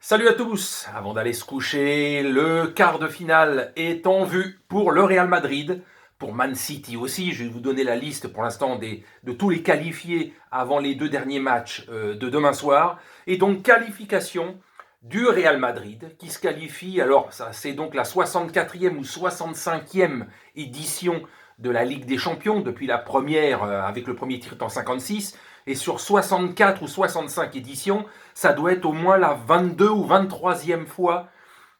Salut à tous! Avant d'aller se coucher, le quart de finale est en vue pour le Real Madrid, pour Man City aussi. Je vais vous donner la liste pour l'instant de tous les qualifiés avant les deux derniers matchs de demain soir. Et donc qualification du Real Madrid qui se qualifie, alors ça c'est donc la 64e ou 65e édition de la Ligue des Champions depuis la première avec le premier titre en 56, et sur 64 ou 65 éditions, ça doit être au moins la 22 ou 23e fois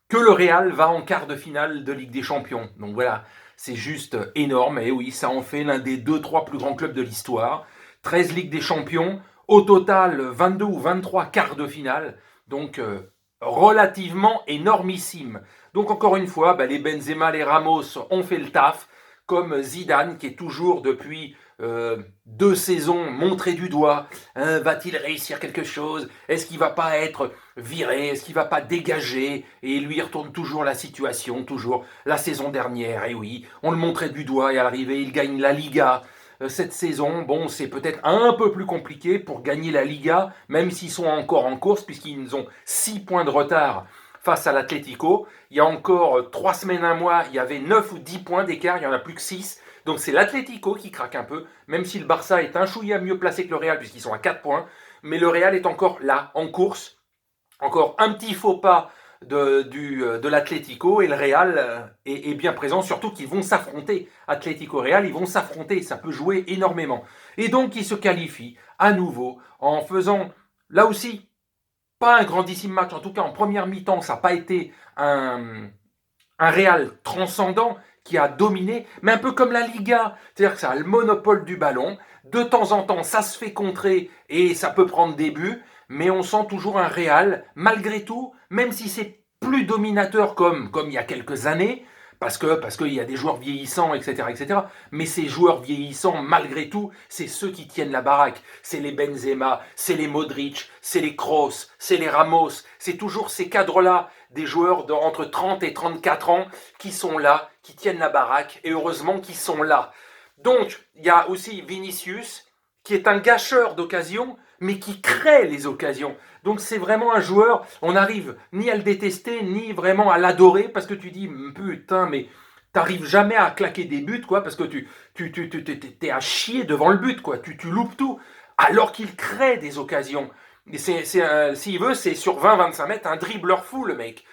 que le Real va en quart de finale de Ligue des Champions. Donc voilà, c'est juste énorme. Et oui, ça en fait l'un des 2-3 plus grands clubs de l'histoire. 13 Ligues des Champions, au total 22 ou 23 quarts de finale. Donc relativement énormissime. Donc encore une fois, les Benzema, les Ramos ont fait le taf, comme Zidane qui est toujours depuis 2 saisons montré du doigt. Hein, va-t-il réussir quelque chose? Est-ce qu'il va pas être viré? Est-ce qu'il va pas dégager? Et lui il retourne toujours la situation, toujours la saison dernière. Et oui, on le montrait du doigt et à l'arrivée il gagne la Liga. Cette saison, bon, c'est peut-être un peu plus compliqué pour gagner la Liga, même s'ils sont encore en course, puisqu'ils ont 6 points de retard face à l'Atlético. Il y a encore 3 semaines, un mois, il y avait 9 ou 10 points d'écart, il n'y en a plus que 6. Donc c'est l'Atlético qui craque un peu, même si le Barça est un chouïa mieux placé que le Real, puisqu'ils sont à 4 points. Mais le Real est encore là, en course. Encore un petit faux pas de l'Atlético, et le Real est bien présent, surtout qu'ils vont s'affronter. Atlético-Real, ils vont s'affronter, ça peut jouer énormément. Et donc ils se qualifient à nouveau en faisant, là aussi, pas un grandissime match, en tout cas en première mi-temps, ça n'a pas été un Real transcendant qui a dominé, mais un peu comme la Liga, c'est-à-dire que ça a le monopole du ballon, de temps en temps ça se fait contrer et ça peut prendre des buts, mais on sent toujours un Real, malgré tout, même si c'est plus dominateur comme il y a quelques années, parce qu'il y a des joueurs vieillissants, etc., etc. Mais ces joueurs vieillissants, malgré tout, c'est ceux qui tiennent la baraque. C'est les Benzema, c'est les Modric, c'est les Kroos, c'est les Ramos. C'est toujours ces cadres-là, des joueurs entre 30 et 34 ans, qui sont là, qui tiennent la baraque, et heureusement qu'ils sont là. Donc, il y a aussi Vinicius, qui est un gâcheur d'occasions, mais qui crée les occasions. Donc c'est vraiment un joueur, on n'arrive ni à le détester, ni vraiment à l'adorer, parce que tu dis, putain, mais t'arrives jamais à claquer des buts, quoi, parce que t'es à chier devant le but, quoi, tu loupes tout, alors qu'il crée des occasions. S'il veut, c'est sur 20-25 mètres, un dribbleur fou, le mec.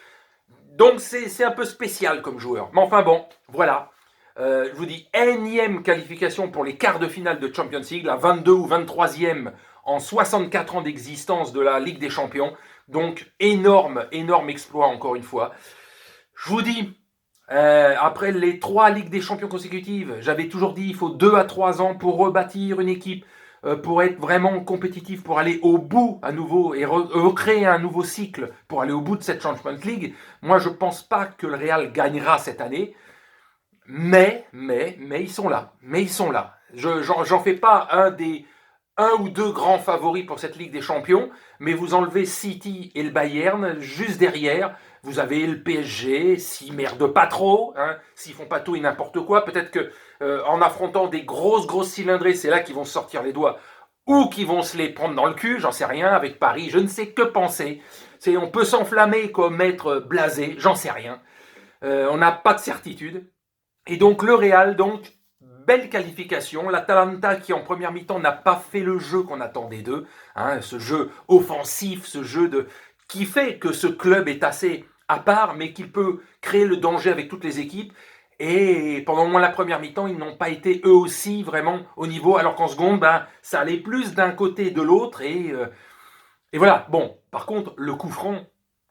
Donc c'est un peu spécial comme joueur. Mais enfin bon, voilà. Je vous dis, énième qualification pour les quarts de finale de Champions League, la 22 ou 23e en 64 ans d'existence de la Ligue des Champions. Donc énorme, énorme exploit encore une fois. Je vous dis, après les 3 Ligues des Champions consécutives, j'avais toujours dit il faut 2 à 3 ans pour rebâtir une équipe, pour être vraiment compétitif, pour aller au bout à nouveau et recréer un nouveau cycle pour aller au bout de cette Champions League. Moi, je ne pense pas que le Real gagnera cette année. Mais ils sont là. Mais ils sont là. J'en fais pas un ou deux grands favoris pour cette Ligue des Champions, mais vous enlevez City et le Bayern, juste derrière, vous avez le PSG, s'ils merdent pas trop, hein, s'ils font pas tout et n'importe quoi, peut-être que en affrontant des grosses cylindrées, c'est là qu'ils vont se sortir les doigts, ou qu'ils vont se les prendre dans le cul, j'en sais rien, avec Paris, je ne sais que penser. On peut s'enflammer comme être blasé, j'en sais rien. On n'a pas de certitude. Et donc le Real, donc, belle qualification. L'Atalanta qui en première mi-temps n'a pas fait le jeu qu'on attendait d'eux, hein, ce jeu offensif, ce jeu qui fait que ce club est assez à part, mais qu'il peut créer le danger avec toutes les équipes. Et pendant au moins la première mi-temps, ils n'ont pas été eux aussi vraiment au niveau, alors qu'en seconde, ça allait plus d'un côté et de l'autre. Et voilà. Bon, par contre, le coup franc,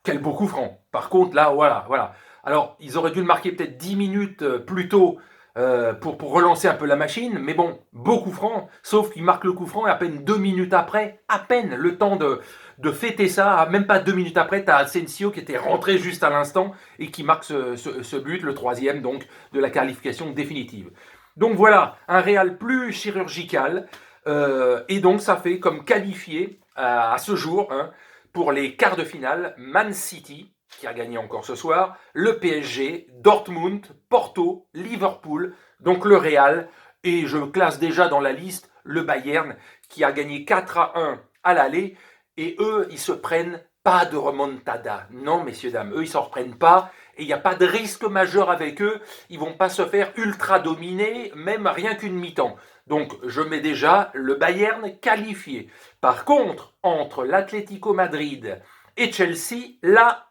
quel beau coup franc. Par contre, là, voilà. Alors, ils auraient dû le marquer peut-être 10 minutes plus tôt pour relancer un peu la machine, mais bon, beau coup franc, sauf qu'il marque le coup franc et à peine 2 minutes après, à peine le temps de fêter ça, même pas 2 minutes après, tu as Asensio qui était rentré juste à l'instant et qui marque ce but, le troisième donc de la qualification définitive. Donc voilà, un Real plus chirurgical, et donc ça fait comme qualifié à ce jour, hein, pour les quarts de finale, Man City, qui a gagné encore ce soir, le PSG, Dortmund, Porto, Liverpool, donc le Real, et je classe déjà dans la liste le Bayern, qui a gagné 4-1 à l'aller, et eux, ils se prennent Pas de remontada. Non, messieurs, dames, eux, ils s'en reprennent pas. Et il n'y a pas de risque majeur avec eux. Ils vont pas se faire ultra dominer, même rien qu'une mi-temps. Donc, je mets déjà le Bayern qualifié. Par contre, entre l'Atlético Madrid et Chelsea, là,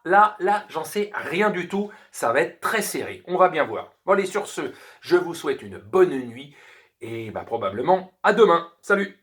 j'en sais rien du tout. Ça va être très serré. On va bien voir. Bon, allez, sur ce, je vous souhaite une bonne nuit et bah, probablement à demain. Salut!